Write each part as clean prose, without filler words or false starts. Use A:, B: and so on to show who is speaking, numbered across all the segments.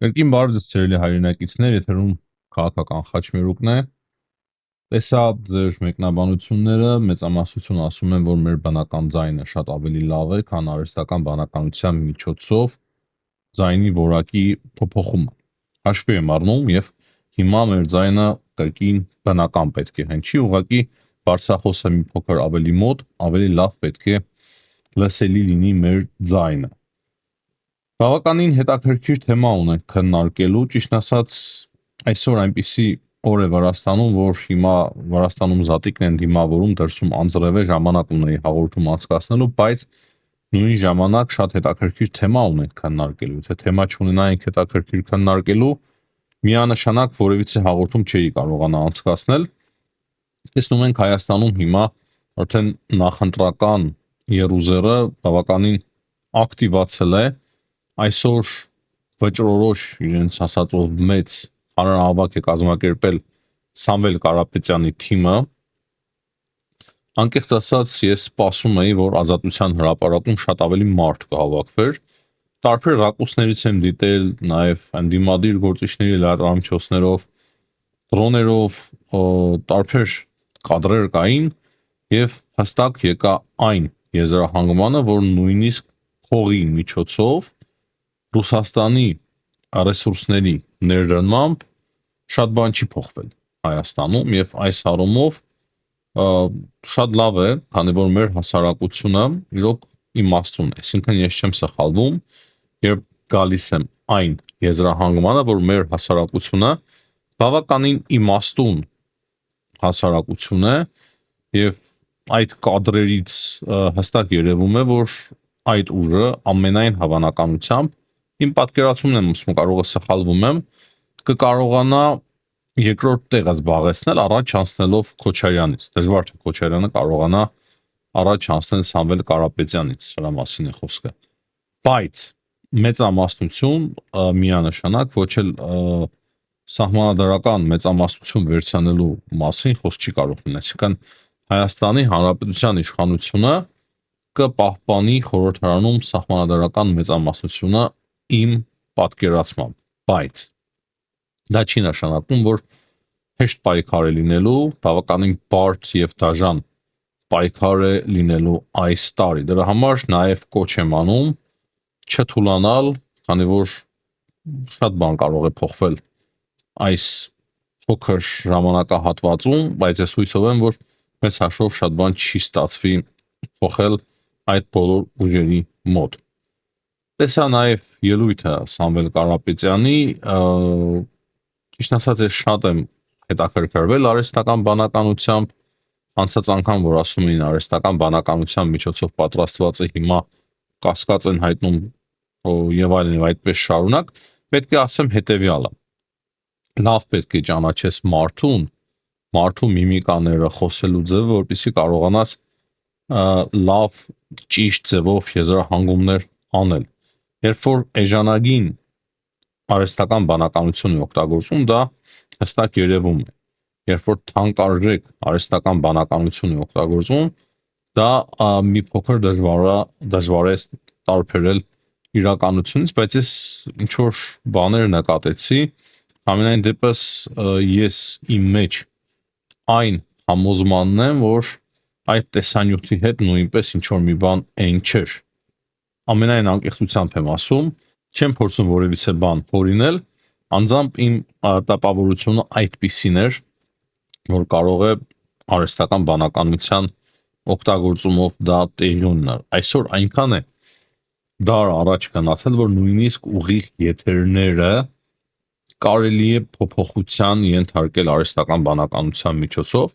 A: Կրկին բարև ձեզ սիրելի հայրենակիցներ, եթերում քաղաքական խաչմերուկն է։ Տեսա ձեր մեկնաբանությունները, մեծամասնություն ասում են, որ մեր բնական ձայնը շատ ավելի լավ է, քան արհեստական բանականության միջոցով ձայնի որակի փոփոխումը։ Հաշվի եմ առնում եւ հիմա մեր ձայնը կրկին բնական պետք է հնչի, ուղղակի բարձրախոսը մի փոքր ավելի մոտ, ավելի լավ պետք է լսելի լինի մեր ձայնը։ Բավականին հետաքրքիր թեմա ունենք քննարկելու, ճիշտ ասած, այսօր այնպիսի օր է Վրաստանում, որ հիմա Վրաստանում զատիկն են դիմավորում, դրսում անձրև է, ժամանակ ունեի հաղորդում անցկացնելու, բայց նույն ժամանակ շատ հետաքրքիր թեմա ունենք քննարկելու, թե թեմա չունենայինք հետաքրքիր քննարկելու, միանշանակ որևիցե հաղորդում չէի կարողանա անցկացնել։ Տեսնում ենք Հայաստանում հիմա արդեն նախընտրական եռուզեռը բավականին ակտիվացել է, այսօր վճռորոշ իրենց ասածով մեծ հանրահավաք է կազմակերպել Սամվել Կարապետյանի թիմը, անկեղծ ասած ես սպասում էի, որ Ազատության հրապարակում շատ ավելի մարդ կհավաքվեր, տարբեր ռակուրսներից եմ դիտել, նաև ընդդիմադիր գործիչների լրատվամիջոցներով, դրոներով, տարբեր կադրեր կային եւ հստակ եկա այն եզրահանգմանը, որ նույնիսկ փողի միջոցով Ռուսաստանի ռեսուրսների ներդրմամբ շատ բան չի փոխվել Հայաստանում եւ այս առումով շատ լավ է, քանի որ մեր հասարակությունը իրոք իմաստուն է, այսինքն ես չեմ սխալվում, երբ գալիս եմ այն եզրահանգմանը, որ մեր հասարակությունը բավականին իմաստուն հասարակություն է եւ այդ կադրերից հստակ երևում է, որ այդ ուժը ամենայն հավանականությամբ իմ պատկերացումն եմ ուսում, կարող է սխալվում եմ, կկարողանա երկրորդ տեղը զբաղեցնել առաջ անցնելով Քոչարյանից։ Դժվար թե Քոչարյանը կարողանա առաջ անցնել Սամվել Կարապետյանից, սրա մասին է խոսքը։ Բայց մեծամասնություն միանշանակ ոչ էլ սահմանադրական մեծամասնություն վերցնելու մասին խոսք չի կարող լինել, այսինքն Հայաստանի Հանրապետության իշխանությունը կպահպանի խորհրդարանում սահմանադրական մեծամասնությունը իմ պատկերացմամբ, բայց դա չի նշանակում, որ հեշտ պայքար է լինելու, բավականին բարդ եւ դաժան պայքար է լինելու այս տարի։ Դրա համար նաեւ կոչ եմ անում չթուլանալ, քանի որ շատ բան կարող է փոխվել այս փոքր ժամանակահատվածում, բայց ես հույսով եմ, որ մեծ հաշվով շատ բան չի ստացվի փոխել այդ բոլոր ուժերի մոտ։ Տեսա նաև ելույթը Սամվել Կարապետյանի, ճիշտ ասած ես շատ եմ հետաքրքրվել արհեստական բանականությամբ, անցած անգամ որ ասում էին արհեստական բանականության միջոցով պատրաստված է հիմա կասկած են հայտնում եւ այլն այդպես շարունակ, պետք է ասեմ հետեւյալը։ Լավ պետք է ճանաչես մարդու միմիկաները, խոսելու ձևը, որպեսզի կարողանաս լավ ճիշտ ձևով եզրահանգումներ անել։ Երբ որ էժանագին արհեստական բանականություն է օգտագործում, դա հստակ երևում է։ Երբ որ թանկարժեք արհեստական բանականություն է օգտագործում, դա մի փոքր դժվար է տարբերել իրականությունից, բայց ես ինչ որ բաներ նկատեցի, ամենայն դեպս ես իմ մեջ այն համոզմանն եմ, որ այդ տեսանյութի հետ նույնպես ինչ որ մի բան այն չէր։ Ամենայն անկեղծությամբ եմ ասում, չեմ փորձում որևիցե բան հորինել, անձամբ իմ տպավորությունը այդպիսին էր, որ կարող է արհեստական բանականության օգտագործումով դա տեղի ունենալ։ Այսօր այնքան է դար առաջ գնացել, որ նույնիսկ ուղիղ եթերները կարելի է փոփոխության ենթարկել արհեստական բանականության միջոցով։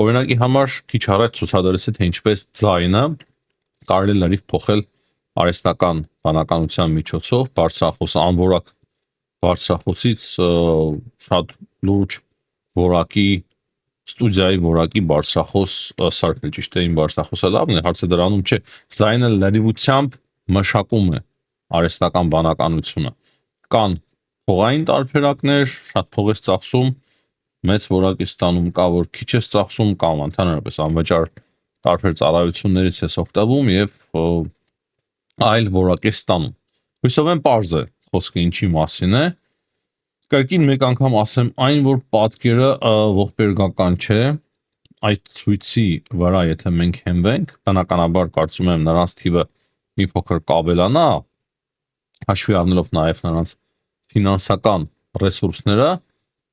A: Օրինակի համար քիչ առաջ ցուցադրեցի, թե ինչպես ձայնը կարելի է լրիվ փոխել արհեստական բանականության միջոցով, բարձրախոսը անորակ բարձրախոսից շատ լուրջ որակի ստուդիայի որակի բարձրախոս սարքել, ճիշտ է, իմ բարձրախոսը լավն է, հարցը դրանում չէ, ձայնը լրիվությամբ մշակում է արհեստական բանականությունը։ Կան փողային տարբերակներ, շատ փող ես ծախսում, մեծ որակ ես ստանում, կա որ քիչ ես ծախսում, կամ ընդհանրապես անվճար տարբեր ծառայություններից ես օգտվում եւ այլ որակ ես ստանում։ Հույսով եմ պարզ է խոսքը ինչի մասին է։ Կրկին մեկ անգամ ասեմ այն, որ պատկերը ողբերգական չէ, այդ ցույցի վրա եթե մենք հենվենք, բնականաբար կարծում եմ նրանց թիվը մի փոքր կավելանա, հաշվի առնելով նաև նրանց ֆինանսական ռեսուրսները,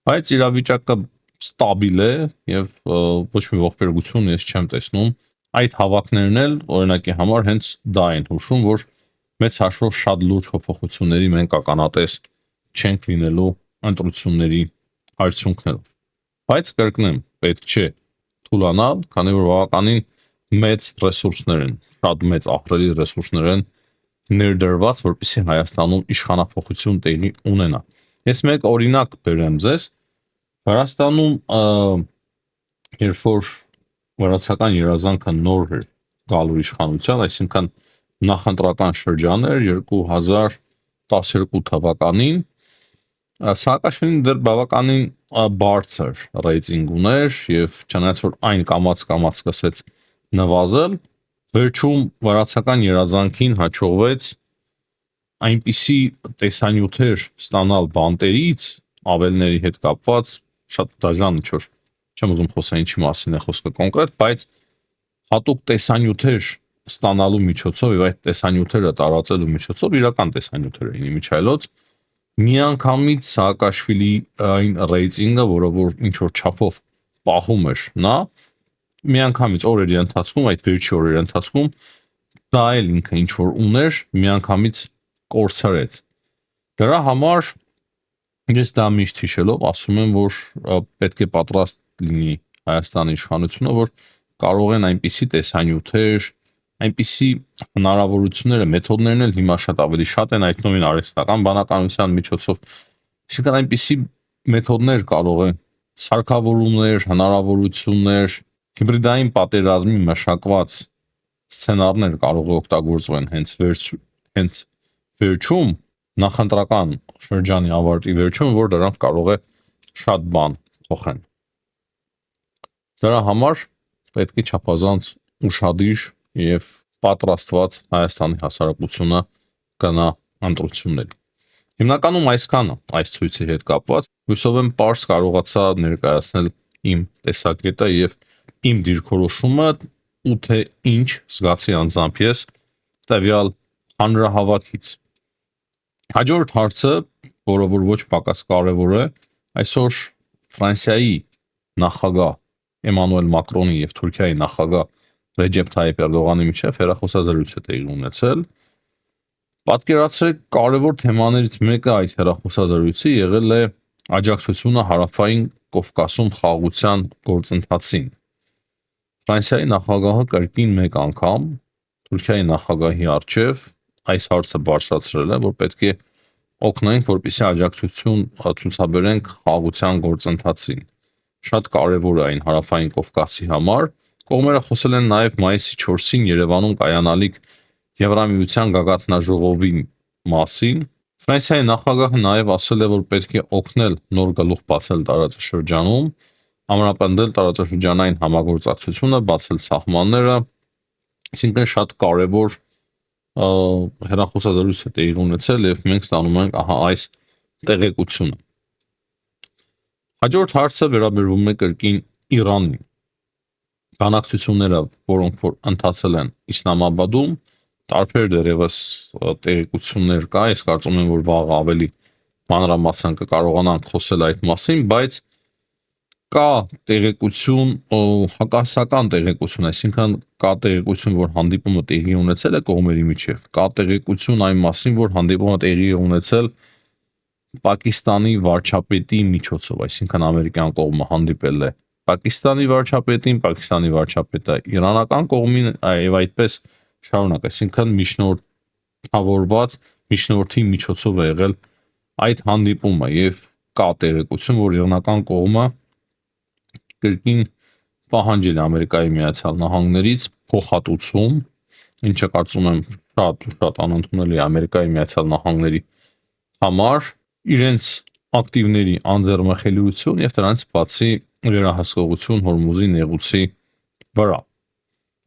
A: բայց իրավիճակը ստաբիլ է եւ ոչ մի ողբերգություն ես չեմ տեսնում։ Այդ հավաքներն էլ օրինակի համար հենց դա են հուշում, որ մեծ հաշվով շատ լուրջ փոփոխությունների մենք ականատես չենք լինելու ընտրությունների արդյունքներով։ Բայց կրկնեմ, պետք չէ թուլանալ, քանի որ բավականին մեծ ռեսուրսներ են, շատ մեծ ահռելի ռեսուրսներ են ներդրված, որպեսզի Հայաստանում իշխանափոխություն տեղի ունենա։ Ես մեկ օրինակ բերեմ ձեզ։ Վրաստանում երբ որ վրացական երազանքը նոր էր գալու իշխանության, այսինքն նախընտրական շրջան էր 2012 թվականին, Սաակաշվիլին դեռ բավականին բարձր ռեյտինգ ուներ եւ չնայած որ այն կամաց սկսեց նվազել, վերջում վրացական երազանքին հաջողվեց այնպիսի տեսանյութեր ստանալ բանտերից, ավելների հետ կապված, շատ դաժան ինչ որ չեմ ուզում խոսալ ինչի մասին է խոսքը կոնկրետ, բայց հատուկ տեսանյութեր ստանալու միջոցով եւ այդ տեսանյութերը տարածելու միջոցով իրական տեսանյութեր էին իմիջայլոց միանգամից Սաակաշվիլի այն ռեյտինգը, որը որ ինչ որ չափով պահում էր նա, միանգամից օրերի ընթացքում, այդ վերջի օրերի ընթացքում դա էլ ինքը ինչ որ ուներ, միանգամից կորցրեց։ Դրա համար ես դա միշտ հիշելով ասում եմ, որ պետք է պատրաստ լինի Հայաստանի իշխանությունը, որ կարող են այնպիսի տեսանյութեր, այնպիսի հնարավորությունները, մեթոդներն էլ հիմա շատ ավելի շատ են այդ նույն արհեստական բանականության միջոցով, այսինքն այնպիսի մեթոդներ կարող են սարքավորումներ, հնարավորություններ, հիբրիդային պատերազմի մշակված սցենարներ կարող է օգտագործվեն հենց վերջում նախընտրական շրջանի ավարտի վերջում, որ դրանք կարող է շատ բան փոխեն։ Դրա համար պետք է չափազանց ուշադիր եւ պատրաստված Հայաստանի հասարակությունը գնա ընտրությունների։ Հիմնականում այսքանը այս ցույցի հետ կապված, հույսով եմ պարզ կարողացա ներկայացնել իմ տեսակետը եւ իմ դիրքորոշումը ու թե ինչ զգացի անձամբ ես տվյալ հանրահավաքից։ Հաջորդ հարցը, որը որ ոչ պակաս կարևոր է, այսօր Ֆրանսիայի նախագահ Էմանուել Մակրոնի եւ Թուրքիայի նախագահ Ռեջեփ Թայիփ Էրդողանի միջև հեռախոսազրույց է տեղի ունեցել։ Պատկերացրեք, կարևոր թեմաներից մեկը այդ հեռախոսազրույցի եղել է աջակցությունը հարավային Կովկասում խաղաղության գործընթացին։ Ֆրանսիայի նախագահը կրկին մեկ անգամ Թուրքիայի նախագահի առջև այս հարցը բարձրացրել է, որ պետք է օգնենք, որպեսզի աջակցություն ցուցաբերենք խաղաղության գործընթացին։ Շատ կարևոր է այն հարավային Կովկասի համար։ Կողմերը խոսել են նաև մայիսի 4-ին Երևանում կայանալիք Եվրամիության գագաթնաժողովի մասին։ Ֆրանսիայի նախագահը նաև ասել է, որ պետք է օգնել նոր գլուխ բացել տարածաշրջանում, ամրապնդել տարածաշրջանային համագործակցությունը, բացել սահմանները, այսինքն շատ կարևոր հեռախոսազրույց է տեղի ունեցել եւ մենք ստանում ենք այս տեղեկությունը։ Հաջորդ հարցը վերաբերվում է կրկին Իրանին։ Բանակցությունները, որոնք որ ընթացել են Իսլամաբադում, տարբեր դեռևս տեղեկություններ կա, ես կարծում եմ, որ վաղ ավելի մանրամասն կկարողանանք խոսել այդ մասին, բայց կա տեղեկություն, հակասական տեղեկություն, այսինքն կա տեղեկություն, որ հանդիպումը տեղի ունեցել է կողմերի միջև, կա տեղեկություն այն մասին, որ հանդիպումը տեղի է ունեցել Պակիստանի վարչապետի միջոցով, այսինքն ամերիկյան կողմը հանդիպել է Պակիստանի վարչապետին, Պակիստանի վարչապետը իրանական կողմին եւ այդպես շարունակ, այսինքն միջնորդավորված միջնորդի միջոցով է եղել այդ հանդիպումը եւ կա տեղեկություն, որ իրանական կողմը կրկին պահանջել է Ամերիկայի Միացյալ Նահանգներից փոխհատուցում, ինչը կարծում եմ շատ անընդունելի է Ամերիկայի Միացյալ Նահանգների համար, իրենց ակտիվների անձեռնմխելիություն եւ դրանից բացի վերահսկողություն Հորմուզի նեղուցի վրա։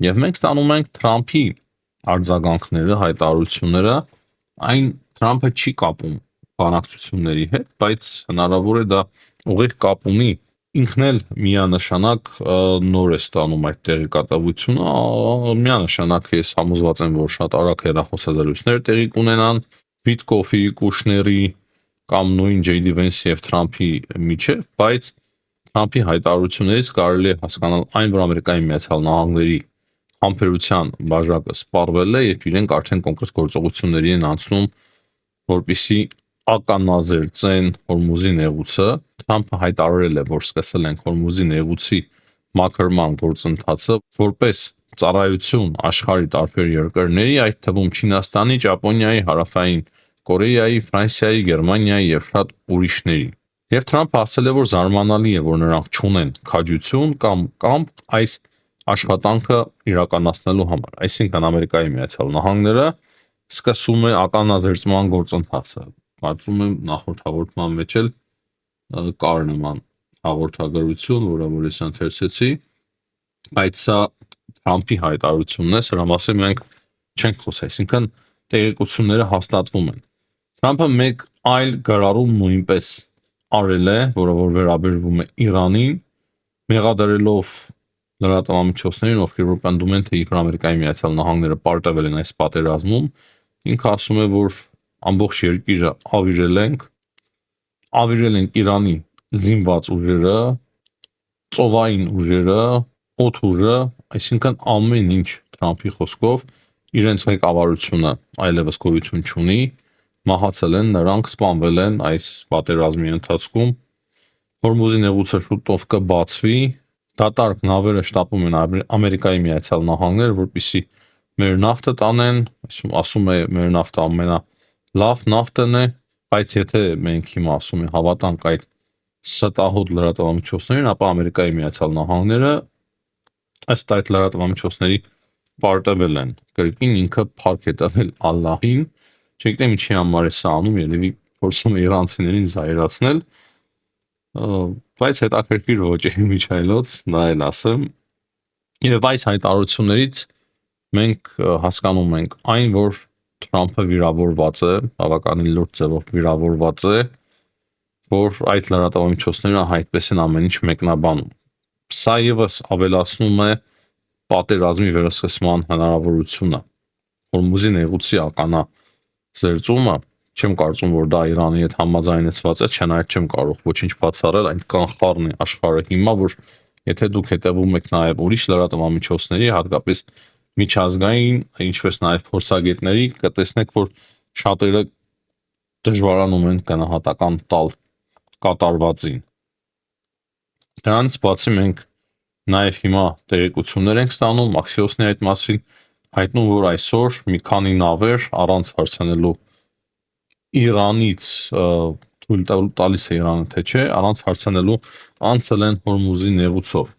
A: Եվ մենք ստանում ենք Թրամփի արձագանքները, հայտարարությունները այն Թրամփը չի կապում բանակցությունների հետ, բայց հնարավոր է դա ուղիղ կապ ունի։ Ինքն էլ միանշանակ նոր է ստանում այդ տեղեկատվությունը, միանշանակ ես համոզված եմ, որ շատ արագ հեռախոսազրույցներ տեղի կունենան Վիտկոֆի, Կուշների կամ նույն Ջեյ Դի Վենսի եւ Թրամփի միջև, բայց Թրամփի հայտարարություններից կարելի է հասկանալ այն, որ Ամերիկայի Միացյալ Նահանգների համբերության բաժակը սպառվել է եւ իրենք արդեն կոնկրետ գործողությունների են անցնում, որպիսի ականազերծեն Հորմուզի նեղուցը։ Թրամփը հայտարարել է, որ սկսել են Հորմուզի նեղուցի մաքրման գործընթացը որպես ծառայություն աշխարհի տարբեր երկրների, այդ թվում Չինաստանի, Ճապոնիայի, Հարավային Կորեայի, Ֆրանսիայի, Գերմանիայի եւ շատ ուրիշների։ Եվ Թրամփը ասել է, որ զարմանալի է, որ նրանք չունեն քաջություն կամ կամք այս աշխատանքը իրականացնելու համար։ Այսինքն Ամերիկայի Միացյալ Նահանգները սկսում է ականազերծման գործընթացը։ Կարծում եմ նախորդ հաղորդման մեջ էլ կար նման հաղորդագրություն, որը որ ես ընթերցեցի, բայց սա Թրամփի հայտարարությունն է, սրա մասին մենք չենք խոսի, այսինքն տեղեկությունները հաստատվում են։ Թրամփը մեկ այլ գրառում նույնպես արել է, որը որ վերաբերվում է Իրանին, մեղադրելով լրատվամիջոցներին, ովքեր որ պնդում են, թե իբր Ամերիկայի Միացյալ Նահանգները պարտվել են այս պատերազմում, ինքը ասում է, որ ամբողջ երկիրը ավիրել ենք Իրանի զինված ուժերը, ծովային ուժերը, օդուժը, այսինքն ամեն ինչ Թրամփի խոսքով իրենց ղեկավարությունը այլևս գոյություն չունի, մահացել են նրանք, սպանվել են այս պատերազմի ընթացքում։ Հորմուզի նեղուցը շուտով կբացվի, դատարկ նավերը շտապում են Ամերիկայի Միացյալ Նահանգներ, որպեսզի մեր նավթը տանեն, ասում է մեր նավթը ամենալավ նավթն է, բայց եթե մենք հիմա ասում ենք հավատանք այդ ստահոդ լրատվամիջոցներին, ապա Ամերիկայի Միացյալ Նահանգները ըստ այդ լրատվամիջոցների պարտվել են կրկին ինքը փառք է տվել Ալլահին, չգիտեմ ինչի համար է սա անում, երևի փորձում է իրանցիներին զայրացնել, բայց հետաքրքիր ոճի միջայլոց, դա էլ ասեմ։ Եվ այս հայտարարություններից մենք հասկանում ենք այն, որ Թրամփը վիրավորված է, բավականին լուրջ ձևով վիրավորված է, որ այդ լրատվամիջոցները այդպես են ամեն ինչ մեկնաբանում։ Սա եւս ավելացնում է պատերազմի վերսկսման հնարավորությունը։ Հորմուզի նեղուցի ականազերծումը չեմ կարծում, որ դա Իրանի հետ համաձայնեցված է, չնայած չեմ կարող ոչինչ բացառել, այնքան խառն է աշխարհը հիմա, որ եթե դուք հետևում եք նաև ուրիշ լրատվամիջոցների, հատկապես միջազգային, ինչպես նաև փորձագետների, կտեսնեք, որ շատերը դժվարանում են գնահատական տալ կատարվածին։ Դրանից բացի մենք նաև հիմա տեղեկություններ ենք ստանում Axios-ի այդ մասին, հայտնում որ այսօր մի քանի նավեր առանց հարցնելու Իրանից թույլ տալիս է Իրանը թե չէ, առանց հարցնելու անցել են Հորմուզի նեղուցով։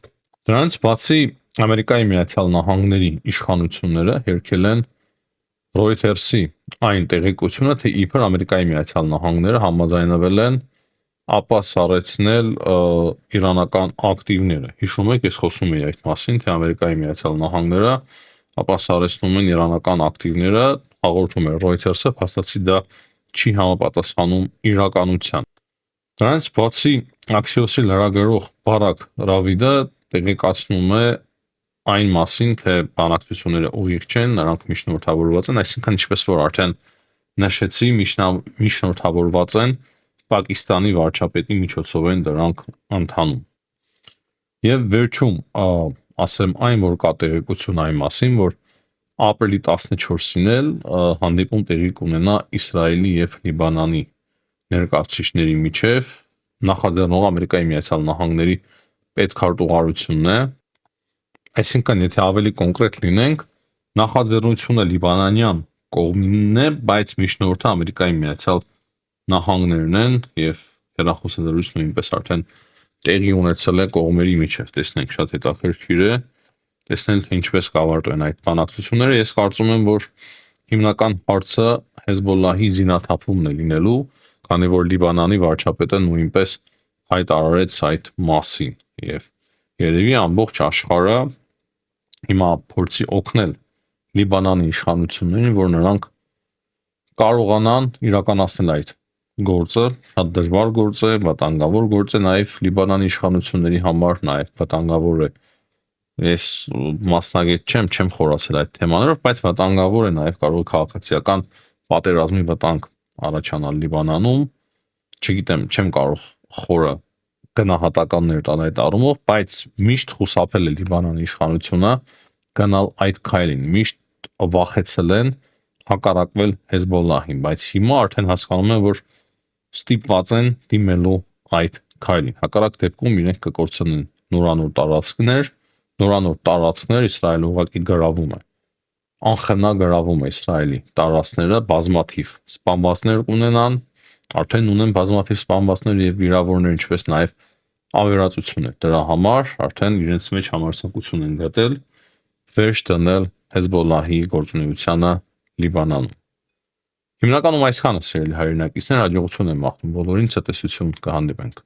A: Դրանից բացի Ամերիկայի Միացյալ Նահանգների իշխանությունները հերքել են Reuters-ի այն տեղեկությունը, թե իբր Ամերիկայի Միացյալ Նահանգները համաձայնվել են ապասառեցնել իրանական ակտիվները։ Հիշում եք, ես խոսում էի այդ մասին, թե Ամերիկայի Միացյալ Նահանգները ապասառեցնում են իրանական ակտիվները, հաղորդում է Reuters-ը, փաստացի դա չի համապատասխանում իրականության։ Դրանից բացի Axios-ի լրագրող Բարակ Ռավիդը տեղեկացնում է այն մասին, թե բանակցությունները ուղիղ չեն, նրանք միջնորդավորված են, այսինքն ինչպես որ արդեն նշեցի, միջնորդավորված են Պակիստանի վարչապետի միջոցով են դրանք ընթանում։ Եվ վերջում ասեմ այն, որ կա տեղեկություն այն մասին, որ ապրիլի 14-ին էլ հանդիպում տեղի կունենա Իսրայելի եւ Լիբանանի ներկայացուցիչների միջև, նախաձեռնող Ամերիկայի Միացյալ Նահանգների պետքարտուղարությունն է, այսինքն եթե ավելի կոնկրետ լինենք, նախաձեռնությունը լիբանանյան կողմինն է, բայց միջնորդը Ամերիկայի Միացյալ Նահանգներն են եւ հեռախոսազրույց նույնպես արդեն տեղի ունեցել է կողմերի միջև, տեսնենք շատ հետաքրքիր է տեսնել թե ինչպես կավարտվեն այդ բանակցությունները։ Ես կարծում եմ, որ հիմնական հարցը Հեզբոլլահի զինաթափումն է լինելու, քանի որ Լիբանանի վարչապետը նույնպես հայտարարեց այդ մասին եւ երևի ամբողջ աշխարհը հիմա փորձի օգնել Լիբանանի իշխանություններին, որ նրանք կարողանան իրականացնել այդ գործը, շատ դժվար գործ է, վտանգավոր գործ է նաև Լիբանանի իշխանությունների համար, նաև վտանգավոր է։ Ես մասնագետ չեմ խորացել այդ թեմաներով, բայց վտանգավոր է նաև կարող է քաղաքացիական պատերազմի վտանգ առաջանալ Լիբանանում։ Չգիտեմ, չեմ կարող խորը գնահատականներ տալ այդ առումով, բայց միշտ խուսափել է Լիբանանի իշխանությունը գնալ այդ քայլին, միշտ վախեցել են հակառակվել Հեզբոլլահին, բայց հիմա արդեն հասկանում են, որ ստիպված են դիմելու այդ քայլին։ Հակառակ դեպքում իրենք կկորցնեն նորանոր տարածքներ, Իսրայելը ուղղակի գրավում է։ Անխնա գրավում է Իսրայելի տարածքները, բազմաթիվ սպանվածներ ունենան, արդեն ունեն բազմաթիվ սպանվածներ եւ վիրավորներ, ինչպես նաեւ ավերածություն է։ Դրա համար արդեն իրենց մեջ համարձակություն են գտել վերջ դնել Հեզբոլլահի գործունեությանը Լիբանանում։ Հիմնականում այսքանը, սիրելի հայրենակիցներ, հաջողություն եմ մաղթում բոլորին, ցտեսություն, կհանդիպենք։